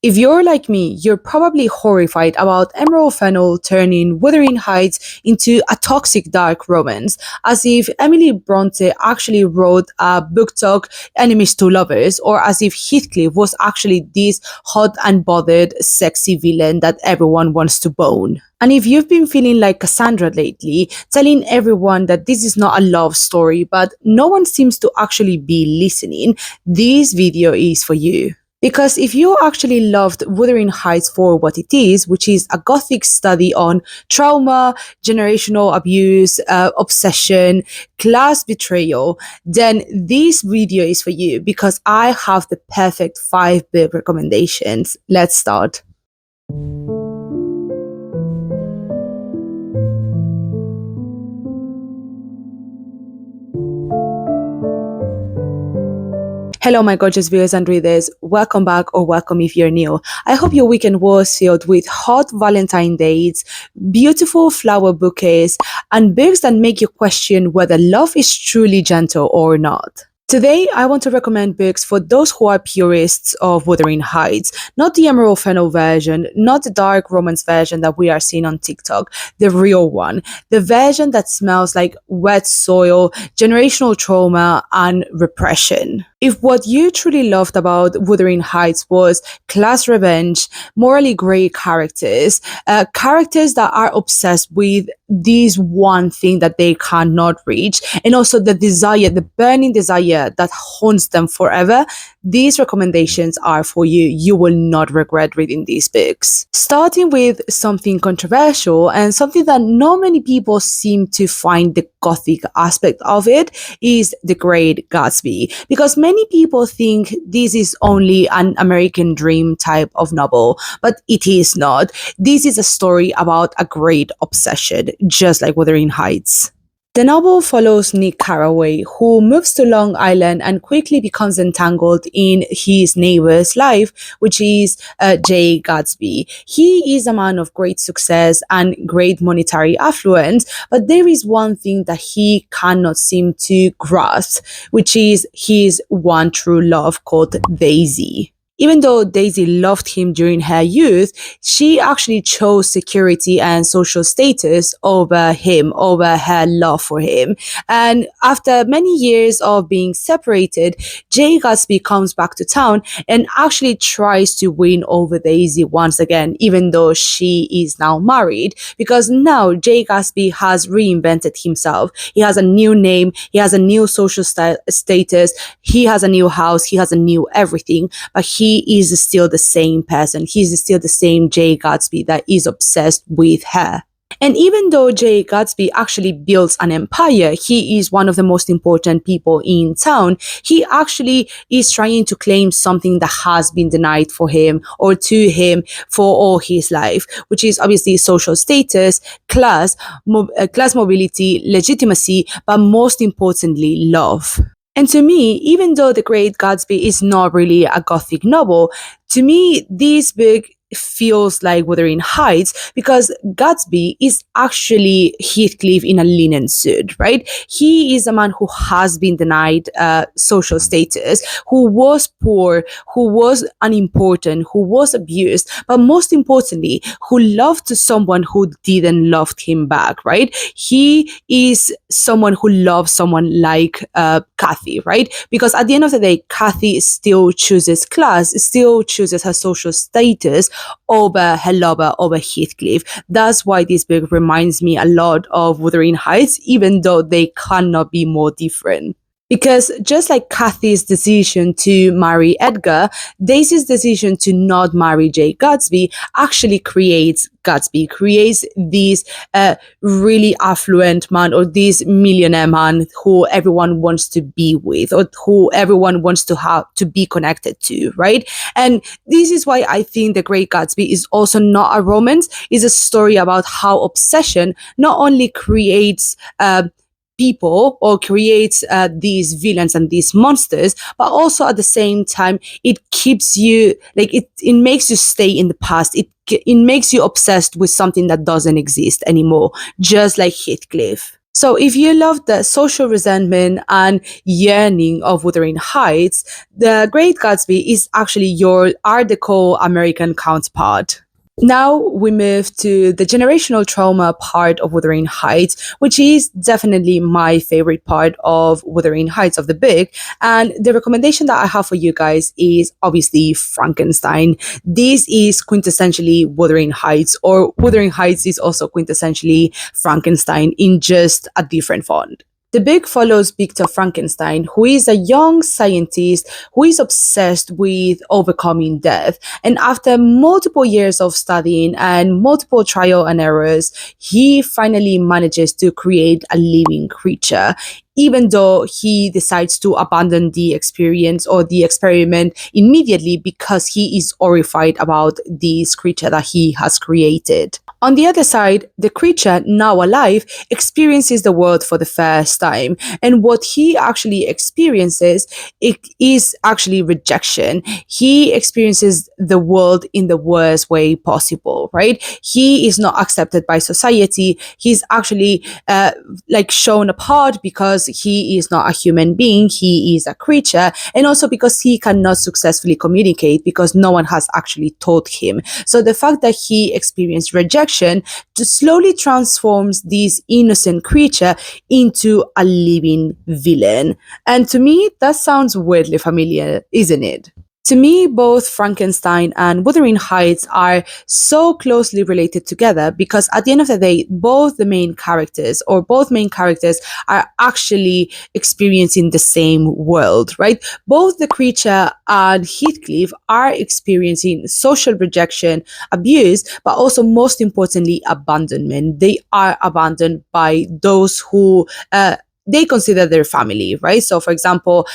If you're like me, you're probably horrified about Emerald Fennell turning Wuthering Heights into a toxic dark romance, as if Emily Brontë actually wrote a book talk enemies to lovers, or as if Heathcliff was actually this hot and bothered sexy villain that everyone wants to bone. And if you've been feeling like Cassandra lately, telling everyone that this is not a love story, but no one seems to actually be listening, this video is for you. Because if you actually loved Wuthering Heights for what it is, which is a Gothic study on trauma, generational abuse, obsession, class betrayal, then this video is for you because I have the perfect 5 book recommendations. Let's start. Hello, my gorgeous viewers and readers. Welcome back, or welcome if you're new. I hope your weekend was filled with hot Valentine dates, beautiful flower bouquets, and books that make you question whether love is truly gentle or not. Today, I want to recommend books for those who are purists of Wuthering Heights, not the Emerald Fennell version, not the dark romance version that we are seeing on TikTok, the real one, the version that smells like wet soil, generational trauma, and repression. If what you truly loved about Wuthering Heights was class revenge, morally grey characters, characters that are obsessed with this one thing that they cannot reach, and also the desire, the burning desire that haunts them forever, these recommendations are for you. You will not regret reading these books. Starting with something controversial and something that not many people seem to find the Gothic aspect of it is The Great Gatsby, because many people think this is only an American dream type of novel, but it is not. This is a story about a great obsession, just like Wuthering Heights. The novel follows Nick Carraway, who moves to Long Island and quickly becomes entangled in his neighbor's life, which is Jay Gatsby. He is a man of great success and great monetary affluence, but there is one thing that he cannot seem to grasp, which is his one true love called Daisy. Even though Daisy loved him during her youth, she actually chose security and social status over him, over her love for him. And after many years of being separated, Jay Gatsby comes back to town and actually tries to win over Daisy once again, even though she is now married, because now Jay Gatsby has reinvented himself. He has a new name, he has a new social status, he has a new house, he has a new everything, but he is still the same person. He's still the same Jay Gatsby that is obsessed with her. And even though Jay Gatsby actually builds an empire, he is one of the most important people in town, he actually is trying to claim something that has been denied for him or to him for all his life, which is obviously social status, class mobility, legitimacy, but most importantly, love. And to me, even though The Great Gatsby is not really a Gothic novel, to me, this book feels like Wuthering Heights because Gatsby is actually Heathcliff in a linen suit, right? He is a man who has been denied social status, who was poor, who was unimportant, who was abused, but most importantly, who loved someone who didn't love him back, right? He is someone who loves someone like Kathy, right? Because at the end of the day, Kathy still chooses class, still chooses her social status over her lover, over Heathcliff. That's why this book reminds me a lot of Wuthering Heights, even though they cannot be more different. Because just like Kathy's decision to marry Edgar, Daisy's decision to not marry Jay Gatsby actually creates Gatsby, creates this really affluent man or this millionaire man who everyone wants to be with or who everyone wants to have to be connected to, right? And this is why I think The Great Gatsby is also not a romance, it's a story about how obsession not only creates people or creates these villains and these monsters, but also at the same time it keeps you like it makes you stay in the past. It makes you obsessed with something that doesn't exist anymore, just like Heathcliff. So if you love the social resentment and yearning of Wuthering Heights, The Great Gatsby is actually your Art Deco American counterpart. Now we move to the generational trauma part of Wuthering Heights, which is definitely my favorite part of Wuthering Heights of the book. And the recommendation that I have for you guys is obviously Frankenstein. This is quintessentially Wuthering Heights, or Wuthering Heights is also quintessentially Frankenstein in just a different font. The book follows Victor Frankenstein, who is a young scientist who is obsessed with overcoming death. And after multiple years of studying and multiple trial and errors, he finally manages to create a living creature, even though he decides to abandon the experience or the experiment immediately because he is horrified about this creature that he has created. On the other side, the creature, now alive, experiences the world for the first time. And what he actually experiences, it is actually rejection. He experiences the world in the worst way possible, right? He is not accepted by society. He's actually shown apart because he is not a human being. He is a creature. And also because he cannot successfully communicate because no one has actually taught him. So the fact that he experienced rejection just slowly transforms this innocent creature into a living villain. And to me, that sounds weirdly familiar, isn't it? To me, both Frankenstein and Wuthering Heights are so closely related together because at the end of the day, both main characters are actually experiencing the same world, right? Both the creature and Heathcliff are experiencing social rejection, abuse, but also most importantly, abandonment. They are abandoned by those who they consider their family, right? So for example,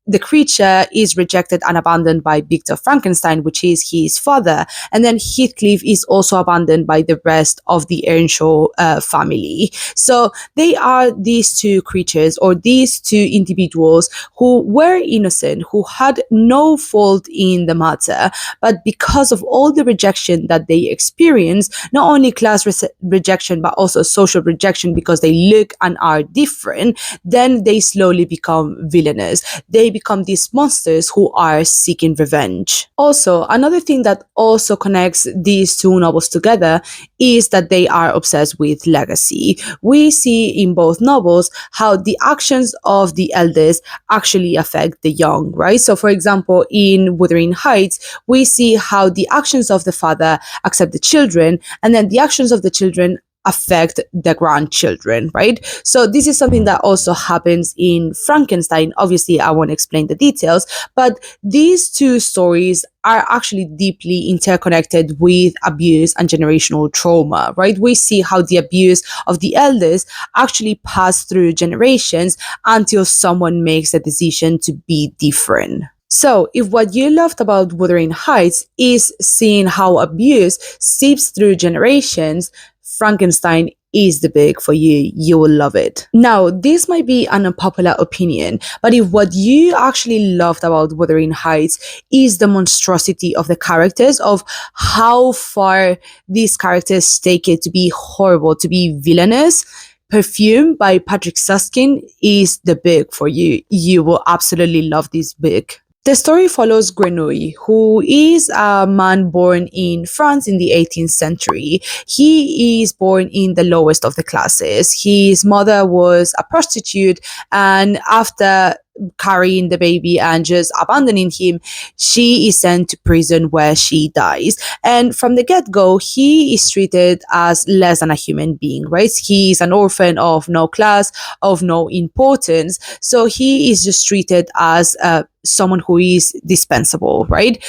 the creature is rejected and abandoned by Victor Frankenstein, which is his father. And then Heathcliff is also abandoned by the rest of the Earnshaw family. So they are these two creatures or these two individuals who were innocent, who had no fault in the matter. But because of all the rejection that they experience, not only class rejection, but also social rejection because they look and are different, then they slowly become villainous. They become these monsters who are seeking revenge. Also, another thing that also connects these two novels together is that they are obsessed with legacy. We see in both novels how the actions of the eldest actually affect the young, right? So for example, in Wuthering Heights, we see how the actions of the father accept the children, and then the actions of the children affect the grandchildren, right? So this is something that also happens in Frankenstein. Obviously, I won't explain the details, but these two stories are actually deeply interconnected with abuse and generational trauma, right? We see how the abuse of the elders actually pass through generations until someone makes a decision to be different. So, if what you loved about Wuthering Heights is seeing how abuse seeps through generations, Frankenstein is the book for you. You will love it. Now, this might be an unpopular opinion, but if what you actually loved about Wuthering Heights is the monstrosity of the characters, of how far these characters take it to be horrible, to be villainous, Perfume by Patrick Susskind is the book for you. You will absolutely love this book. The story follows Grenouille, who is a man born in France in the 18th century. He is born in the lowest of the classes. His mother was a prostitute, and after carrying the baby and just abandoning him, she is sent to prison where she dies. And from the get-go, he is treated as less than a human being, right? He is an orphan of no class, of no importance. So he is just treated as someone who is dispensable, right?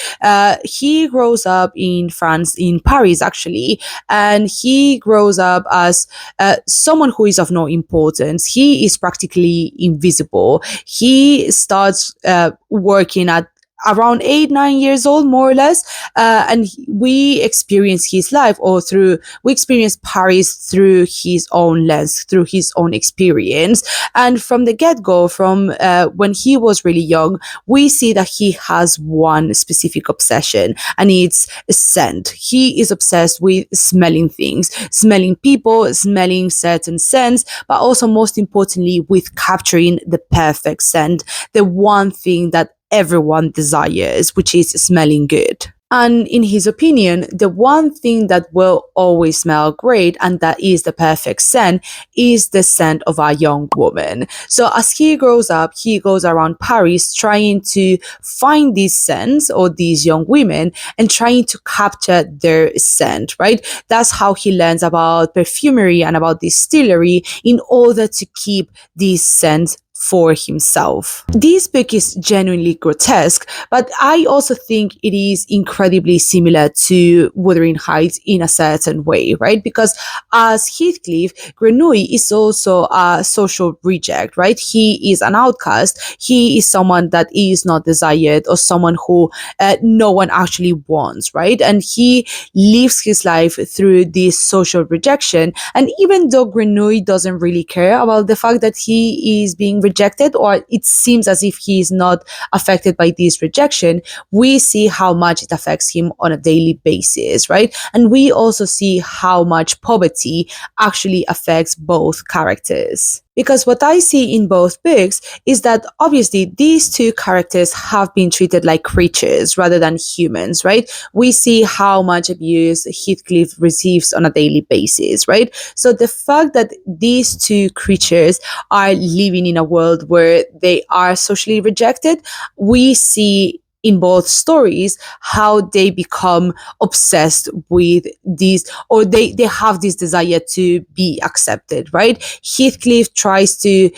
He grows up in France, in Paris actually, and he grows up as someone who is of no importance. He is practically invisible. He starts working at around 8, 9 years old, more or less, and we experience his life, we experience Paris through his own lens, through his own experience. And from the get-go, from when he was really young, we see that he has one specific obsession, and it's scent. He is obsessed with smelling things, smelling people, smelling certain scents, but also most importantly with capturing the perfect scent, the one thing that everyone desires, which is smelling good. And in his opinion, the one thing that will always smell great, and that is the perfect scent, is the scent of a young woman. So as he grows up, he goes around Paris trying to find these scents or these young women and trying to capture their scent, right? That's how he learns about perfumery and about distillery in order to keep these scents for himself. This book is genuinely grotesque, but I also think it is incredibly similar to Wuthering Heights in a certain way, right? Because as Heathcliff, Grenouille is also a social reject, right? He is an outcast. He is someone that is not desired, or someone who no one actually wants, right? And he lives his life through this social rejection. And even though Grenouille doesn't really care about the fact that he is being rejected, or it seems as if he is not affected by this rejection, we see how much it affects him on a daily basis, right? And we also see how much poverty actually affects both characters. Because what I see in both books is that obviously these two characters have been treated like creatures rather than humans, right? We see how much abuse Heathcliff receives on a daily basis, right? So the fact that these two creatures are living in a world where they are socially rejected, we see in both stories how they become obsessed with these, or they have this desire to be accepted, right? Heathcliff tries to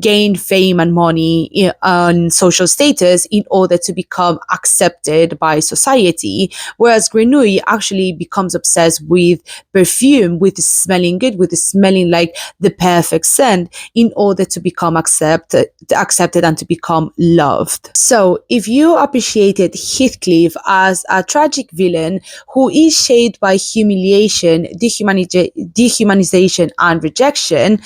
gain fame and money and social status in order to become accepted by society, whereas Grenouille actually becomes obsessed with perfume, with smelling good, with smelling like the perfect scent, in order to become accepted and to become loved. So if you appreciated Heathcliff as a tragic villain who is shaped by humiliation, dehumanization and rejection,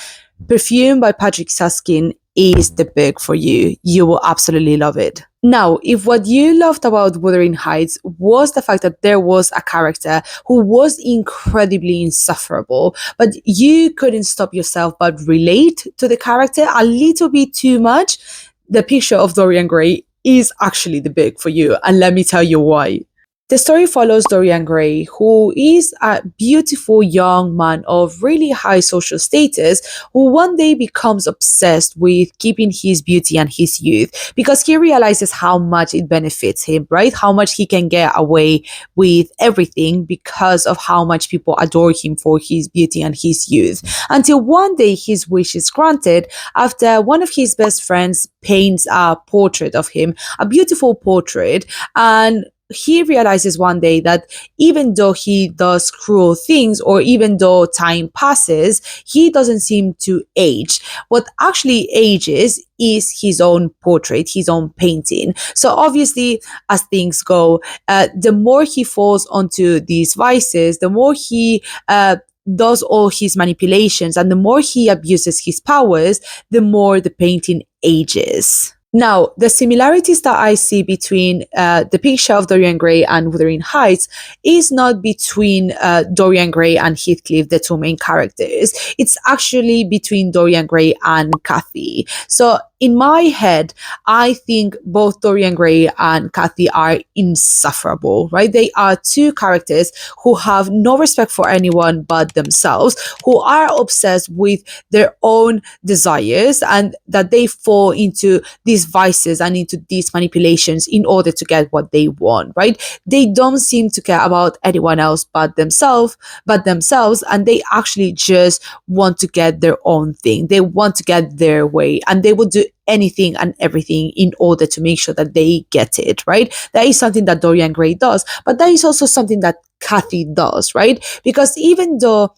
Perfume by Patrick Susskind is the book for you. You will absolutely love it. Now, if what you loved about Wuthering Heights was the fact that there was a character who was incredibly insufferable, but you couldn't stop yourself but relate to the character a little bit too much, The Picture of Dorian Gray is actually the book for you, and let me tell you why. The story follows Dorian Gray, who is a beautiful young man of really high social status, who one day becomes obsessed with keeping his beauty and his youth, because he realizes how much it benefits him, right? How much he can get away with everything because of how much people adore him for his beauty and his youth. Until one day his wish is granted after one of his best friends paints a portrait of him, a beautiful portrait, and he realizes one day that even though he does cruel things, or even though time passes, he doesn't seem to age. What actually ages is his own portrait, his own painting. So obviously, as things go, the more he falls onto these vices, the more he does all his manipulations, and the more he abuses his powers, the more the painting ages. Now, the similarities that I see between The Picture of Dorian Gray and Wuthering Heights is not between Dorian Gray and Heathcliff, the two main characters. It's actually between Dorian Gray and Cathy. So in my head, I think both Dorian Gray and Cathy are insufferable, right? They are two characters who have no respect for anyone but themselves, who are obsessed with their own desires, and that they fall into these vices and into these manipulations in order to get what they want, right? They don't seem to care about anyone else but themselves, and they actually just want to get their own thing. They want to get their way, and they will do anything and everything in order to make sure that they get it, right? That is something that Dorian Gray does, but that is also something that Cathy does, right? Because even though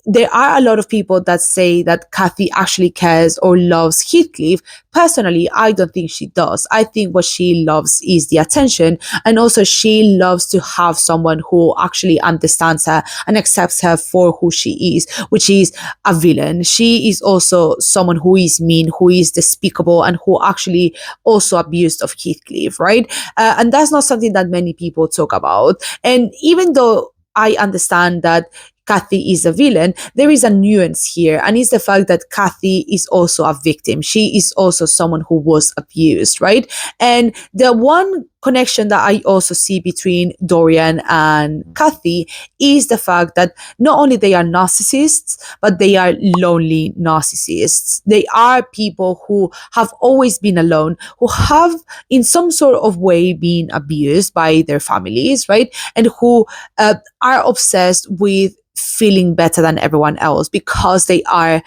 there are a lot of people that say that Kathy actually cares or loves Heathcliff. Personally, I don't think she does. I think what she loves is the attention, and also she loves to have someone who actually understands her and accepts her for who she is, which is a villain. She is also someone who is mean, who is despicable, and who actually also abused of Heathcliff, right? And that's not something that many people talk about. And even though I understand that Kathy is a villain, there is a nuance here, and it's the fact that Kathy is also a victim. She is also someone who was abused, right? And the one connection that I also see between Dorian and Kathy is the fact that not only they are narcissists, but they are lonely narcissists. They are people who have always been alone, who have in some sort of way been abused by their families, right? And who are obsessed with feeling better than everyone else because they are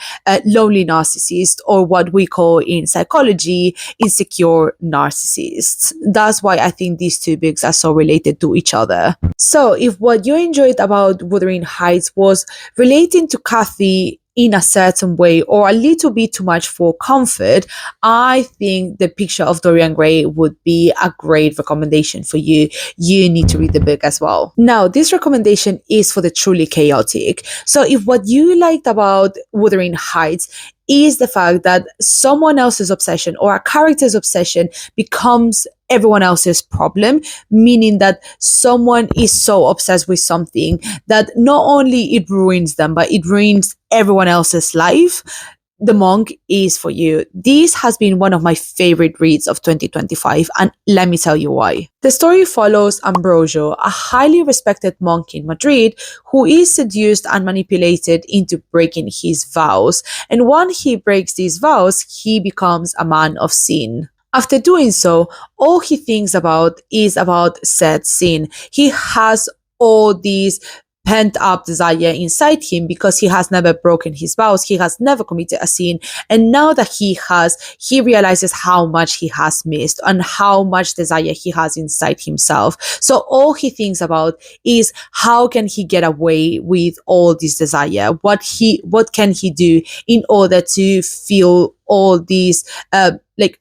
lonely narcissists, or what we call in psychology insecure narcissists. That's why I think these two books are so related to each other. So if what you enjoyed about Wuthering Heights was relating to Kathy in a certain way or a little bit too much for comfort, I think The Picture of Dorian Gray would be a great recommendation for you. You need to read the book as well. Now, this recommendation is for the truly chaotic. So if what you liked about Wuthering Heights is the fact that someone else's obsession or a character's obsession becomes everyone else's problem, meaning that someone is so obsessed with something that not only it ruins them, but it ruins everyone else's life, The Monk is for you. This has been one of my favorite reads of 2025, and let me tell you why. The story follows Ambrosio, a highly respected monk in Madrid, who is seduced and manipulated into breaking his vows. And when he breaks these vows, he becomes a man of sin. After doing so, all he thinks about is about said sin. He has all these pent up desire inside him because he has never broken his vows. He has never committed a sin. And now that he realizes how much he has missed and how much desire he has inside himself. So all he thinks about is how can he get away with all this desire? What can he do in order to feel all these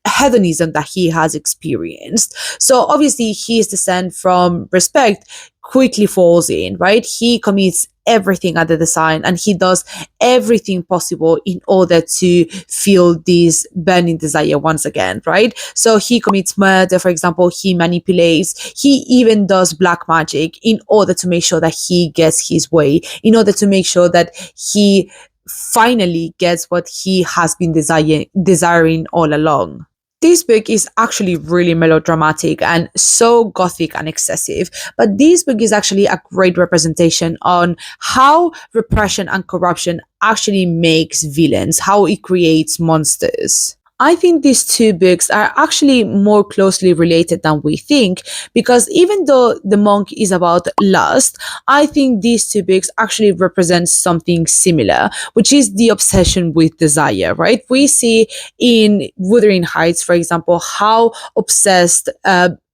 hedonism that he has experienced? So obviously his descent from respect quickly falls in, right? He commits everything under the sun and he does everything possible in order to feel this burning desire once again, right? So he commits murder, for example, he manipulates, he even does black magic in order to make sure that he gets his way, in order to make sure that he finally gets what he has been desiring all along. This book is actually really melodramatic and so gothic and excessive, but this book is actually a great representation on how repression and corruption actually makes villains, how it creates monsters. I think these two books are actually more closely related than we think, because even though The Monk is about lust, I think these two books actually represent something similar, which is the obsession with desire, right? We see in Wuthering Heights, for example, how obsessed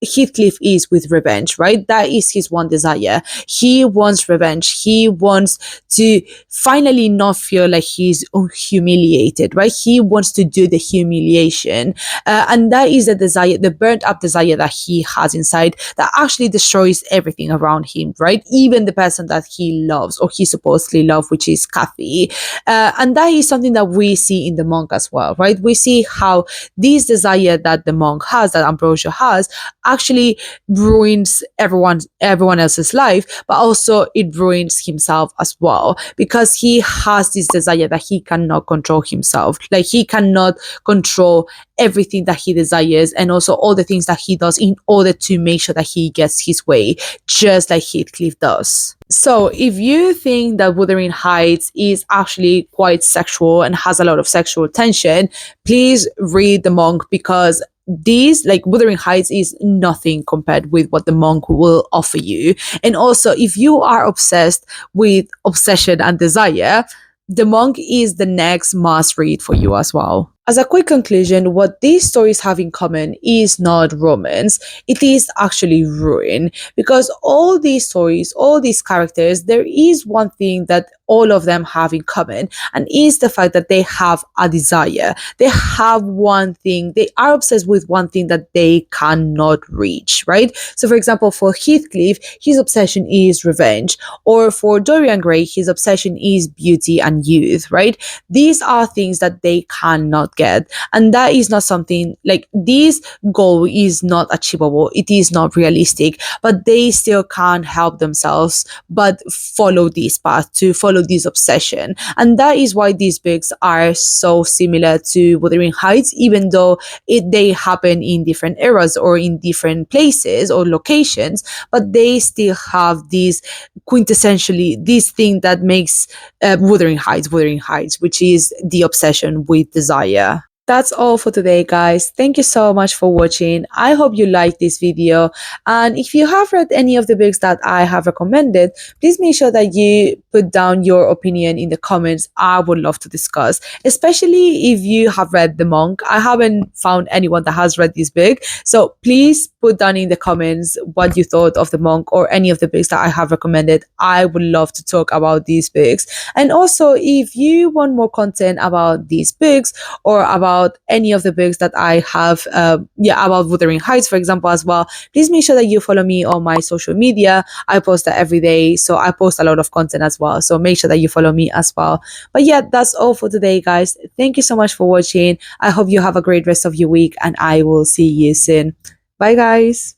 Heathcliff is with revenge, right? That is his one desire. He wants revenge. He wants to finally not feel like he's humiliated, right? He wants to do the humiliation. And that is the desire, the burnt up desire that he has inside that actually destroys everything around him, right? Even the person that he loves or he supposedly loves, which is Kathy. And that is something that we see in The Monk as well, right? We see how this desire that the monk has, that Ambrosio has, actually ruins everyone else's life, but also it ruins himself as well, because he has this desire that he cannot control himself. Like, he cannot control everything that he desires and also all the things that he does in order to make sure that he gets his way, just like Heathcliff does. So if you think that Wuthering Heights is actually quite sexual and has a lot of sexual tension, please read The Monk, because Wuthering Heights is nothing compared with what The Monk will offer you. And also, if you are obsessed with obsession and desire, The Monk is the next must read for you as well. As a quick conclusion, what these stories have in common is not romance, it is actually ruin. Because all these stories, all these characters, there is one thing that all of them have in common, and is the fact that they have a desire. They have one thing, they are obsessed with one thing that they cannot reach, right? So, for example, for Heathcliff, his obsession is revenge, or for Dorian Gray, his obsession is beauty and youth, right? These are things that they cannot get, and that is not something like this goal is not achievable, it is not realistic, but they still can't help themselves but follow this path, to follow this obsession. And that is why these books are so similar to Wuthering Heights, even though they happen in different eras or in different places or locations, but they still have this quintessentially this thing that makes Wuthering Heights, which is the obsession with desire. That's all for today, guys. Thank you so much for watching. I hope you liked this video. And if you have read any of the books that I have recommended, please make sure that you put down your opinion in the comments. I would love to discuss, especially if you have read The Monk. I haven't found anyone that has read this book. So please put down in the comments what you thought of The Monk or any of the books that I have recommended. I would love to talk about these books. And also, if you want more content about these books or about any of the books that I have, about Wuthering Heights, for example, as well, please make sure that you follow me on my social media. I post that every day, so I post a lot of content as well. So make sure that you follow me as well. But yeah, that's all for today, guys. Thank you so much for watching. I hope you have a great rest of your week, and I will see you soon. Bye, guys.